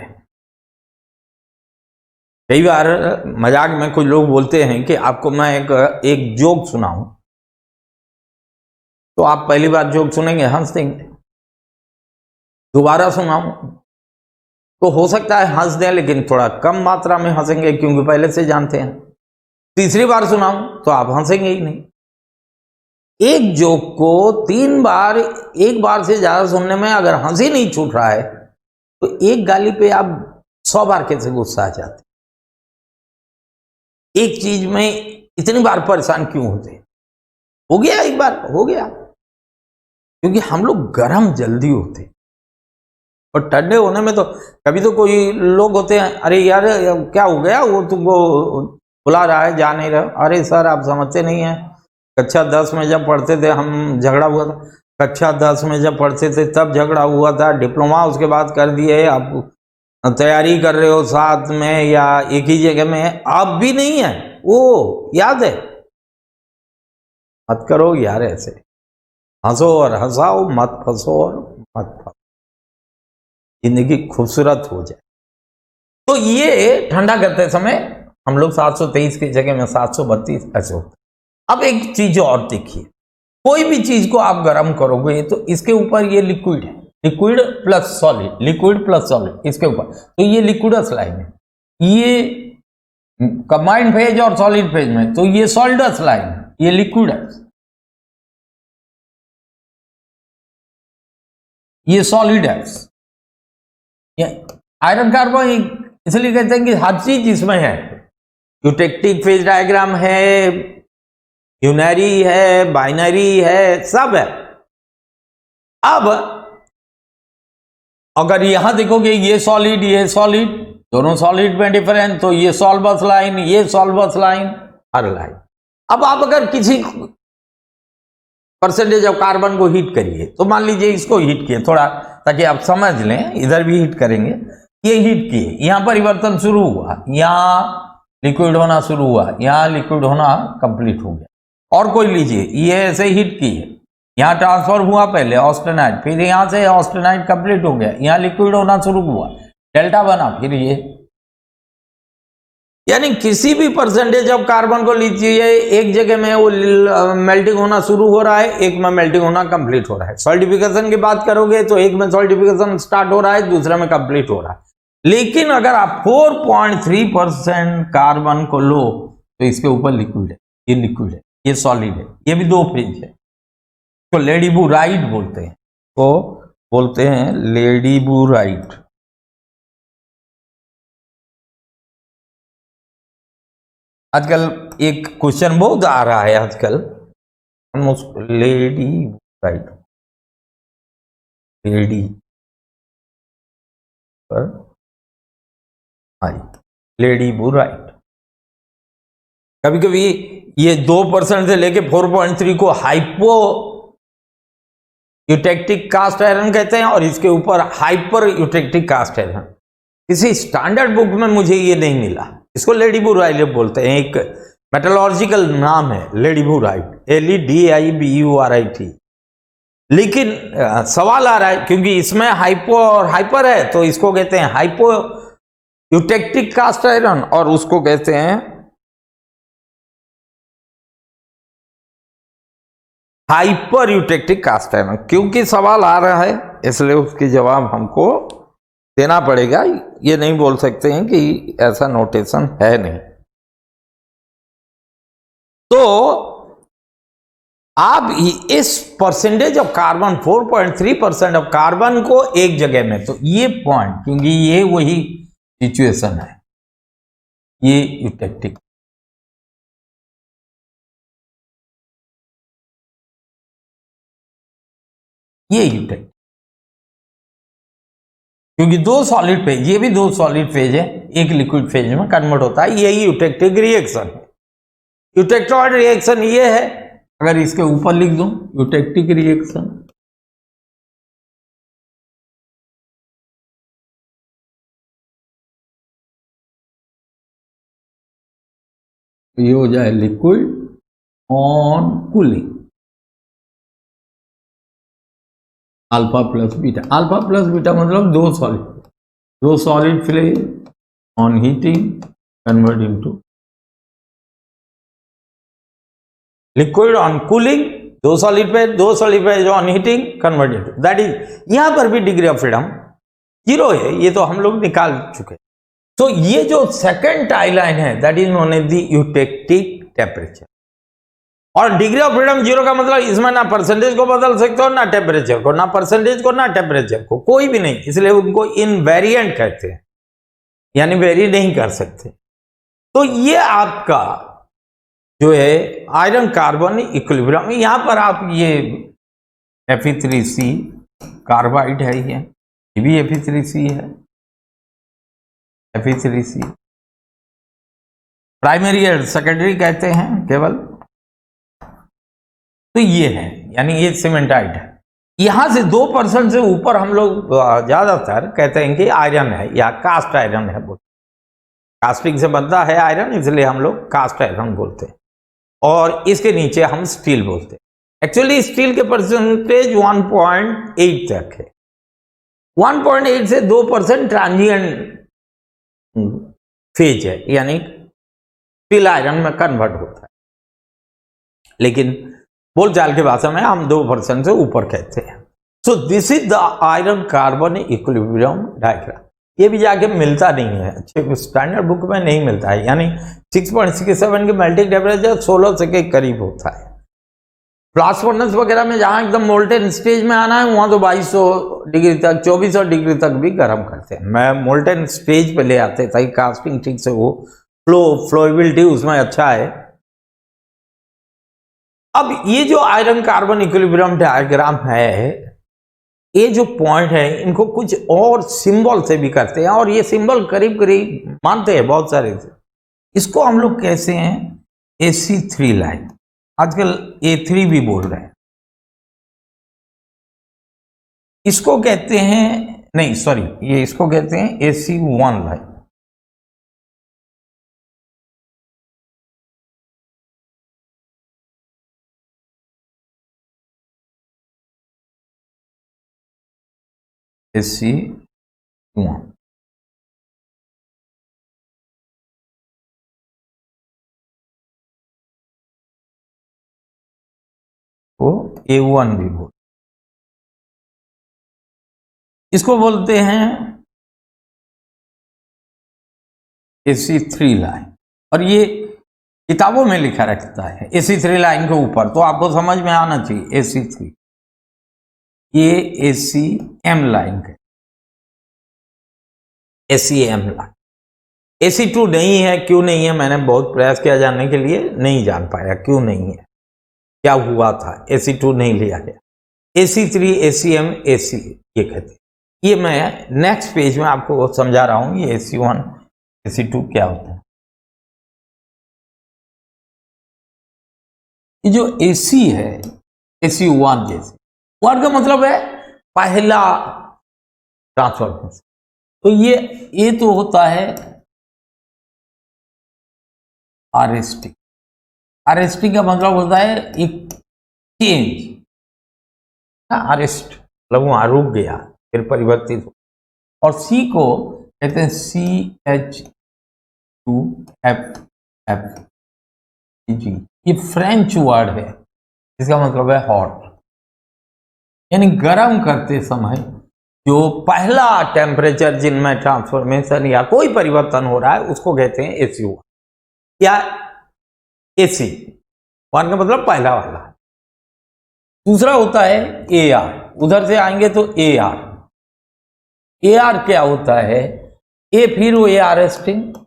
कई बार मजाक में कुछ लोग बोलते हैं कि आपको मैं एक जोक सुनाऊं, तो आप पहली बार जोक सुनेंगे हंस देंगे, दोबारा सुनाऊं तो हो सकता है हंस दें, लेकिन थोड़ा कम मात्रा में हंसेंगे क्योंकि पहले से जानते हैं। तीसरी बार सुनाऊं तो आप हंसेंगे ही नहीं। एक जोक को 3 बार, एक बार से ज्यादा सुनने में अगर हंसी नहीं छूट रहा है तो एक गाली पे आप 100 बार कैसे गुस्सा आ जाते। एक चीज में इतनी बार परेशान क्यों होते? हो गया एक बार, हो गया, क्योंकि हम लोग गर्म जल्दी होते। और ठंडे होने में तो कभी तो कोई लोग होते हैं, अरे यार क्या हो गया, वो तुमको बुला रहा है, जा नहीं रहा। अरे सर आप समझते नहीं हैं, कक्षा 10 में जब पढ़ते थे हम, झगड़ा हुआ था, कक्षा 10 में जब पढ़ते थे तब झगड़ा हुआ था, डिप्लोमा उसके बाद कर दिए, आप तैयारी कर रहे हो साथ में या एक ही जगह में, अब भी नहीं है वो, याद है? मत करो यार ऐसे, हंसो और हंसाओ, मत फंसो और मत फंसो, जिंदगी खूबसूरत हो जाए। तो ये ठंडा करते समय हम लोग 723 की जगह में 732 ऐसे होता। अब एक चीज और देखिए, कोई भी चीज को आप गर्म करोगे तो इसके ऊपर ये लिक्विड है, liquid plus solid, liquid plus solid इसके ऊपर, तो ये लिक्विडस लाइन है, ये कंबाइंड फेज और सॉलिड फेज में तो ये सॉलिडस लाइन है, ये लिक्विड है, ये सॉलिड है। आयरन कार्बन इसलिए कहते हैं कि हर चीज इसमें है, यूटेक्टिक फेज डायग्राम है, यूनरी है, बाइनरी है, सब है। अब अगर यहां देखोगे ये सॉलिड, दोनों सॉलिड में डिफरेंस, तो ये सॉल्वस लाइन, ये सॉल्वस लाइन, हर लाइन। अब आप अगर किसी परसेंटेज ऑफ कार्बन को हीट करिए, तो मान लीजिए इसको हीट किए थोड़ा, ताकि आप समझ लें, इधर भी हीट करेंगे, ये हीट किए, यहां परिवर्तन शुरू हुआ, यहां लिक्विड होना शुरू हुआ, यहां लिक्विड होना कंप्लीट हो गया। और कोई लीजिए, ये ऐसे हीट किए, यहां ट्रांसफर हुआ पहले ऑस्टेनाइट, फिर यहां से ऑस्टेनाइट कंप्लीट हो गया, यहां लिक्विड होना शुरू हुआ, डेल्टा बना, फिर ये, यानी किसी भी परसेंटेज ऑफ कार्बन को लीजिए, एक जगह में वो मेल्टिंग होना शुरू हो रहा है, एक में मेल्टिंग होना कंप्लीट हो रहा है। सॉल्डिफिकेशन की बात करोगे तो एक में सॉल्डिफिकेशन स्टार्ट हो रहा है, दूसरे में कंप्लीट हो रहा है। लेकिन अगर आप 4.3% कार्बन को लो तो इसके ऊपर लिक्विड है, ये लिक्विड है, ये सॉलिड है, ये भी दो फेज है, तो लेडीबुराइट बोलते हैं, तो बोलते हैं लेडीबुराइट। आजकल एक क्वेश्चन बहुत आ रहा है आजकल, लेडीबुराइट, लेडी पर आई, लेडीबुराइट। कभी कभी ये 2% से लेके 4.3 को हाइपो यूटेक्टिक कास्ट आयरन कहते हैं, और इसके ऊपर हाइपर यूटेक्टिक कास्ट आयरन। किसी स्टैंडर्ड बुक में मुझे ये नहीं मिला, इसको लेडीबुराइट बोलते हैं, एक मेटलॉजिकल नाम है लेडीबुराइट, LEDIBURIT। लेकिन सवाल आ रहा है, क्योंकि इसमें हाइपो और हाइपर है, तो इसको कहते हैं हाइपो यूटेक्टिक कास्ट आयरन, और उसको कहते हैं हाइपर यूटेक्टिक कास्ट आयरन। क्योंकि सवाल आ रहा है इसलिए उसकी जवाब हमको देना पड़ेगा, ये नहीं बोल सकते हैं कि ऐसा नोटेशन है नहीं। तो आप इस percentage of carbon 4.3% of carbon को एक जगह में, तो ये पॉइंट, क्योंकि ये वही सिचुएशन है, ये यूटेक्टिक, ये यूटेक्टिक, क्योंकि दो सॉलिड फेज, ये भी दो सॉलिड फेज है, एक लिक्विड फेज में कन्वर्ट होता है, यही यूटेक्टिक रिएक्शन है। यूटेक्टॉइड रिएक्शन ये है, अगर इसके ऊपर लिख दूं यूटेक्टिक रिएक्शन, ये हो जाए liquid on cooling, alpha plus beta. Alpha plus beta मतलब दो solid phase on heating convert into liquid on cooling, दो solid phase on heating convert into, that is, यहां पर भी डिग्री ऑफ फ्रीडम 0 है, ये तो हम लोग निकाल चुके। तो ये जो सेकंड टाई लाइन है, that is known as the eutectic temperature. और डिग्री ऑफ फ्रीडम 0 का मतलब इसमें ना परसेंटेज को बदल सकते हो, ना टेम्परेचर को, ना परसेंटेज को, ना टेम्परेचर को, कोई भी नहीं, इसलिए उनको इनवेरिएंट कहते हैं, यानी वेरी नहीं कर सकते। तो ये आपका जो है आयरन कार्बन इक्विलिब्रियम, यहां पर आप ये Fe3C कार्बाइड है, ये भी Fe3C है, Fe3C प्राइमरी और सेकेंडरी कहते हैं केवल। तो ये है, यानी ये सीमेंटाइट है, यहां से 2% से ऊपर हम लोग ज्यादातर कहते हैं कि आयरन है या कास्ट आयरन है बोलते, कास्टिंग से बनता है आयरन, इसलिए हम लोग कास्ट आयरन बोलते हैं। और इसके नीचे हम स्टील बोलते हैं। एक्चुअली स्टील के परसेंटेज 1.8 तक है। 1.8 से 2% ट्रांजिएंट फेज है, यानी स्टील आयरन में कन्वर्ट होता है, लेकिन बोलचाल की भाषा में हम 2% से ऊपर कहते हैं। So this is the iron carbon equilibrium diagram. ये भी जाके मिलता नहीं है, अच्छे स्टैंडर्ड बुक में नहीं मिलता है, यानी 6.67 के मेल्टिंग टेम्परेचर 1600 के करीब होता है। ब्लास्ट फर्नेस वगैरह में जहां एकदम मोल्टेन स्टेज में आना है वहां तो 2200 डिग्री तक, 2400 डिग्री तक भी गर्म करते हैं। मैं मोल्टेन स्टेज पे ले आते ताकि कास्टिंग ठीक से हो, फ्लोएबिलिटी उसमें अच्छा है। अब ये जो आयरन कार्बन इक्विलिब्रियम डायग्राम है, ये जो पॉइंट है इनको कुछ और सिंबल से भी करते हैं, और ये सिंबल करीब करीब मानते हैं बहुत सारे से। इसको हम लोग कैसे हैं, AC3 लाइन, आजकल A3 भी बोल रहे हैं। इसको कहते हैं, नहीं सॉरी, ये इसको कहते हैं AC1 लाइन। AC1 को A1 भी बोल, इसको बोलते हैं AC3 लाइन। और ये किताबों में लिखा रहता है AC3 लाइन के ऊपर, तो आपको समझ में आना चाहिए AC3। ये ACM लाइन है, ACM लाइन। AC2 नहीं है, क्यों नहीं है, मैंने बहुत प्रयास किया जानने के लिए, नहीं जान पाया क्यों नहीं है, क्या हुआ था, AC2 नहीं लिया गया। AC3, ACM, AC ये कहते हैं। ये मैं नेक्स्ट पेज में आपको समझा रहा हूं, ये AC1, AC2 क्या होता है। ये जो AC है, AC1 जैसे, वर्ड का मतलब है पहला ट्रांसफॉर्मेशन। तो ये तो होता है RST। RST का मतलब होता है एक चेंज, अरेस्ट मतलब वहां रुक गया फिर परिवर्तित हो। और C को कहते हैं CH2FFG। ये फ्रेंच वर्ड है, इसका मतलब है हॉट, यानी गर्म करते समय जो पहला टेम्परेचर जिनमें ट्रांसफॉर्मेशन या कोई परिवर्तन हो रहा है उसको कहते हैं AC1 या AC1 का मतलब पहला वाला। दूसरा होता है AR, उधर से आएंगे तो AR। AR क्या होता है, ए फिर वो ARSting,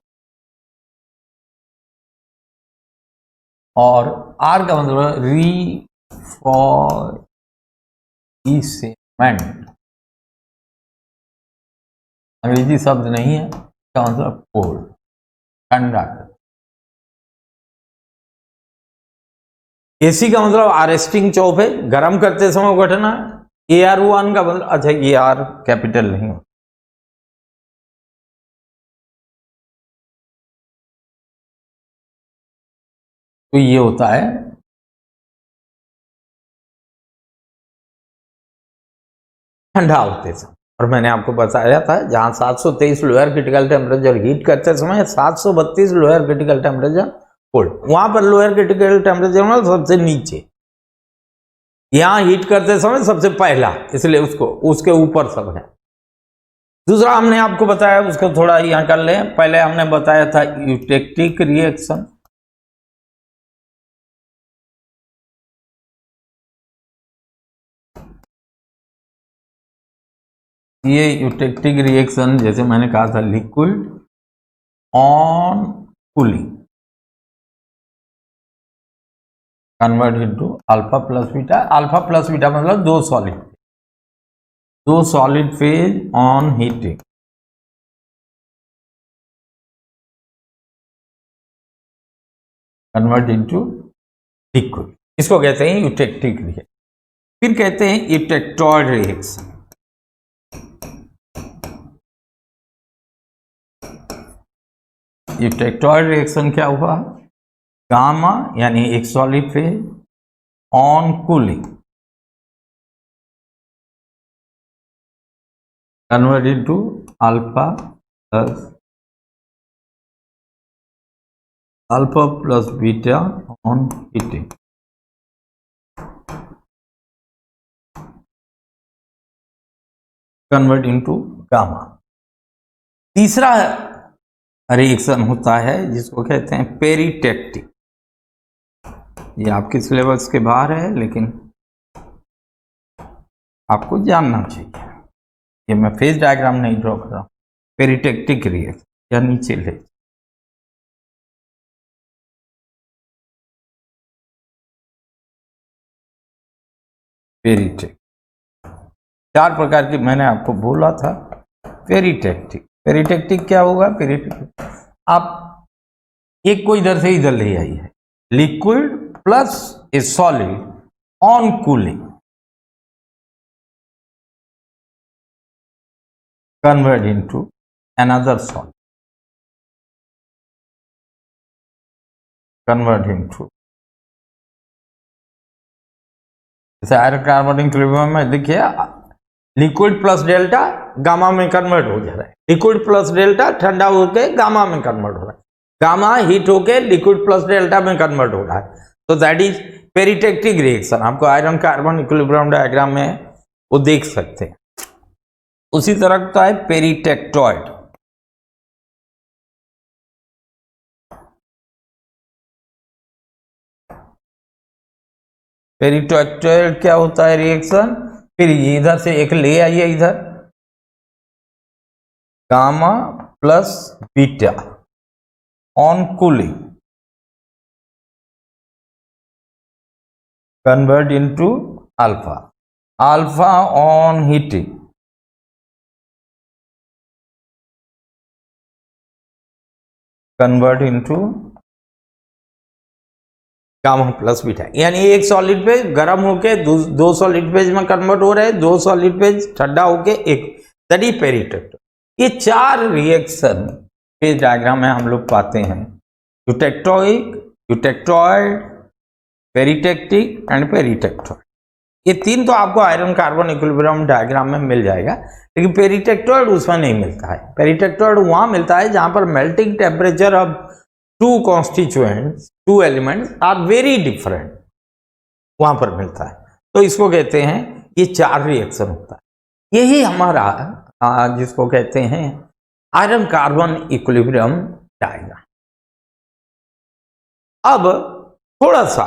और R का मतलब रीफॉर्मेंट, अंग्रेजी शब्द नहीं है, इसका मतलब कोल्ड, ठंडा। AC का मतलब आरेस्टिंग चौप है, गर्म करते समय घटना। AR1 का मतलब, अच्छा ये R कैपिटल नहीं हो, तो ये होता है ठंडा होते समय। और मैंने आपको बताया था जहां 723 लोअर क्रिटिकल टेम्परेचर हीट करते समय, 732 लोअर क्रिटिकल टेम्परेचर कोल्ड, वहां पर लोअर क्रिटिकल टेम्परेचर मतलब सबसे नीचे, यहां हीट करते समय सबसे पहला, इसलिए उसको उसके ऊपर सब है। दूसरा हमने आपको बताया, उसको थोड़ा यहां कर लें, पहले हमने बताया था यूटेक्टिक रिएक्शन। ये यूटेक्टिक रिएक्शन जैसे मैंने कहा था, liquid on cooling convert into alpha plus beta. Alpha plus beta मतलब दो solid phase on heating convert into liquid, इसको कहते हैं यूटेक्टिक रिएक्शन। फिर कहते हैं यूटेक्टॉइड रिएक्शन। यूटेक्टॉइड रिएक्शन क्या हुआ? गामा यानी एक solid phase on cooling convert into alpha plus beta on heating. Convert into gamma. तीसरा रिएक्शन होता है जिसको कहते हैं पेरिटेक्टिक। ये आपके सिलेबस के बाहर है लेकिन आपको जानना चाहिए। ये मैं फेज डायग्राम नहीं ड्रॉ कर रहा हूं। पेरिटेक्टिक रिएक्शन या नीचे ले पेरिटेक्टिक। 4 प्रकार की मैंने आपको बोला था। पेरिटेक्टिक, पेरिटेक्टिक क्या होगा? पेरिटेक्टिक आप एक को इधर से इधर ले आई है, liquid plus A solid on cooling convert into another solid, convert into जैसे आयरन कार्बन इक्विलिब्रियम में देखिए लिक्विड प्लस डेल्टा गामा में कन्वर्ट हो जा रहा है, लिक्विड प्लस डेल्टा ठंडा होकर गामा में कन्वर्ट हो रहा है, गामा हीट होके लिक्विड प्लस डेल्टा में कन्वर्ट हो रहा है। तो दैट इज पेरिटेक्टिक रिएक्शन। आपको आयरन कार्बन इक्विलिब्रियम डायग्राम में वो देख सकते हैं। उसी तरह का है पेरिटेक्टॉइड। पेरिटेक्टॉइड क्या होता है रिएक्शन? फिर इधर से एक ले आइए, इधर gamma plus beta on cooling convert into alpha, alpha on heating convert into gamma plus beta. यानी एक सॉलिड फेज गर्म होके दो सॉलिड फेज में कन्वर्ट हो रहे हैं, दो सॉलिड फेज ठंडा होके एक, दैट इज पेरिटेक्टॉइड। ये 4 रिएक्शन फेज डायग्राम में हम लोग पाते हैं। यूटेक्टोइक, यूटेक्टॉइड, पेरिटेक्टिक एंड पेरिटेक्टॉइड। ये 3 तो आपको आयरन कार्बन इक्विलिब्रियम डायग्राम में मिल जाएगा, लेकिन पेरिटेक्टॉइड उसमें नहीं मिलता है। पेरिटेक्टॉइड वहां मिलता है जहां पर melting temperature of two constituents, two elements are very different, वहां पर मिलता है। तो इसको कहते हैं, ये 4 रिएक्शन होता है। यही हमारा जिसको कहते हैं आयरन कार्बन इक्विलिब्रियम डायग्राम। अब थोड़ा सा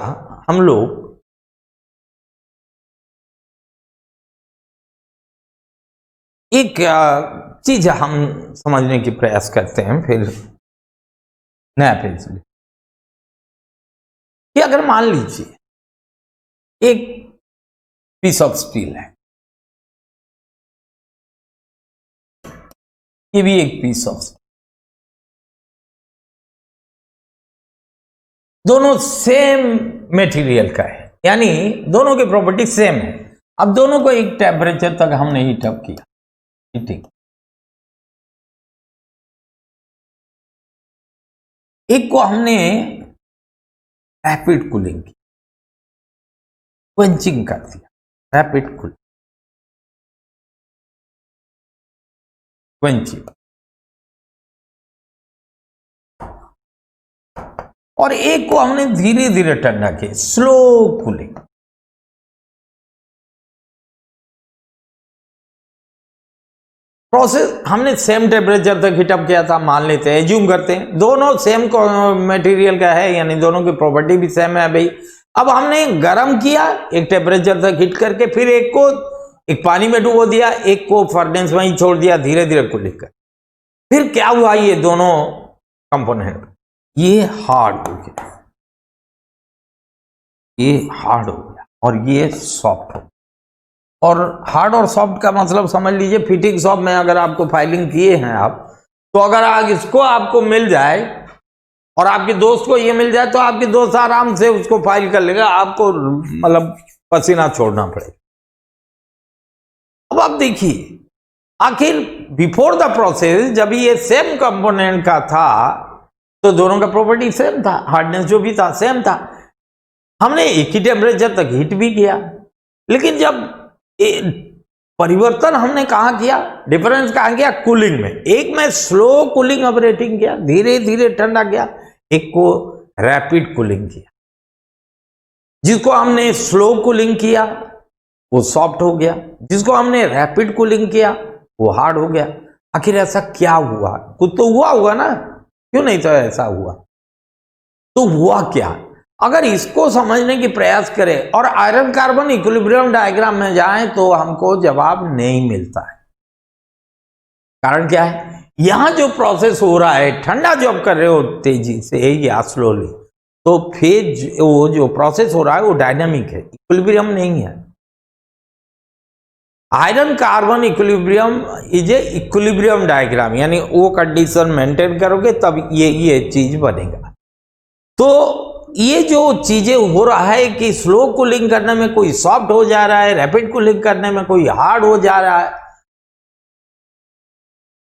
हम लोग एक चीज हम समझने की प्रयास करते हैं, फिर नया पेज ले कि अगर मान लीजिए एक पीस ऑफ स्टील है, ये भी एक पीस ऑफ स्टील, दोनों सेम मटेरियल का है, यानी दोनों की प्रॉपर्टी सेम है। अब दोनों को एक टेम्परेचर तक हमने हीट अप किया, हीटिंग। एक को हमने रैपिड कूलिंग की, क्वेंचिंग कर दिया, रैपिड कूलिंग, क्वेंचिंग। और एक को हमने धीरे धीरे ठंडा किया, स्लो कूलिंग। प्रोसेस हमने सेम टेम्परेचर तक हीटअप किया था, मान लेते हैं, एज्यूम करते हैं दोनों सेम मटेरियल का है, यानी दोनों की प्रॉपर्टी भी सेम है भाई। अब हमने गर्म किया एक टेम्परेचर तक हीट करके, फिर एक को एक पानी में डुबो दिया, एक को फर्नेस में ही छोड़ दिया, धीरे धीरे कूलिंग कर। फिर क्या हुआ, ये दोनों कंपोनेंट ये हार्ड हो गया, ये हार्ड हो गया और ये सॉफ्ट हो गया। और हार्ड और सॉफ्ट का मतलब समझ लीजिए, फिटिंग शॉप में अगर आपको फाइलिंग किए हैं आप, तो अगर आज इसको आपको मिल जाए और आपके दोस्त को ये मिल जाए, तो आपके दोस्त आराम से उसको फाइल कर लेगा, आपको मतलब पसीना छोड़ना पड़ेगा। अब आप देखिए, आखिर बिफोर द प्रोसेस जब ये सेम कंपोनेंट का था तो दोनों का प्रॉपर्टी सेम था, हार्डनेस जो भी था सेम था, हमने एक ही टेम्परेचर तक हीट भी किया। लेकिन जब परिवर्तन हमने कहाँ किया, डिफरेंस कहाँ किया, कूलिंग में। एक में स्लो कूलिंग ऑपरेटिंग किया, धीरे धीरे ठंडा किया, एक को रैपिड कूलिंग किया। जिसको हमने स्लो कूलिंग किया वो सॉफ्ट हो गया, जिसको हमने रैपिड कूलिंग किया वो हार्ड हो गया। आखिर ऐसा क्या हुआ? कुछ तो हुआ होगा ना, क्यों नहीं तो ऐसा हुआ? तो हुआ क्या? अगर इसको समझने की प्रयास करें और आयरन कार्बन इक्विलिब्रियम डायग्राम में जाएं तो हमको जवाब नहीं मिलता है। कारण क्या है? यहां जो प्रोसेस हो रहा है, ठंडा जब कर रहे हो तेजी से या स्लोली, तो फेज वो जो प्रोसेस हो रहा है वो डायनामिक है, इक्विलिब्रियम नहीं है। Iron carbon equilibrium is a equilibrium diagram, यानी वो कंडीशन मेंटेन करोगे तब ये चीज बनेगा। तो ये जो चीजें हो रहा है कि स्लो कूलिंग करने में कोई सॉफ्ट हो जा रहा है, रैपिड कूलिंग करने में कोई हार्ड हो जा रहा है,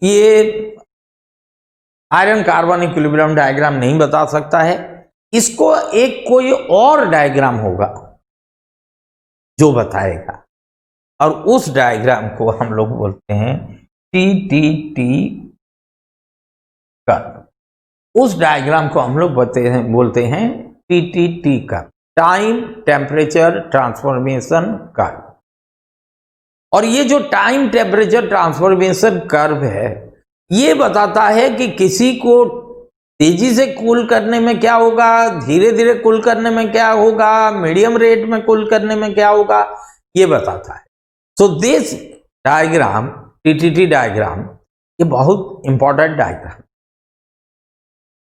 ये आयरन कार्बन इक्विलिब्रियम डायग्राम नहीं बता सकता है। इसको एक कोई और डायग्राम होगा जो बताएगा, और उस डायग्राम को हम लोग बोलते हैं TTT कर्व। उस डायग्राम को हम लोग बोलते हैं TTT curve, time temperature transformation curve. और ये जो टाइम टेम्परेचर ट्रांसफॉर्मेशन कर्व है, ये बताता है कि किसी को तेजी से कूल करने में क्या होगा, धीरे धीरे कूल करने में क्या होगा, मीडियम रेट में कूल करने में क्या होगा, ये बताता है। So this diagram, TTT diagram, ये बहुत इंपॉर्टेंट डायग्राम।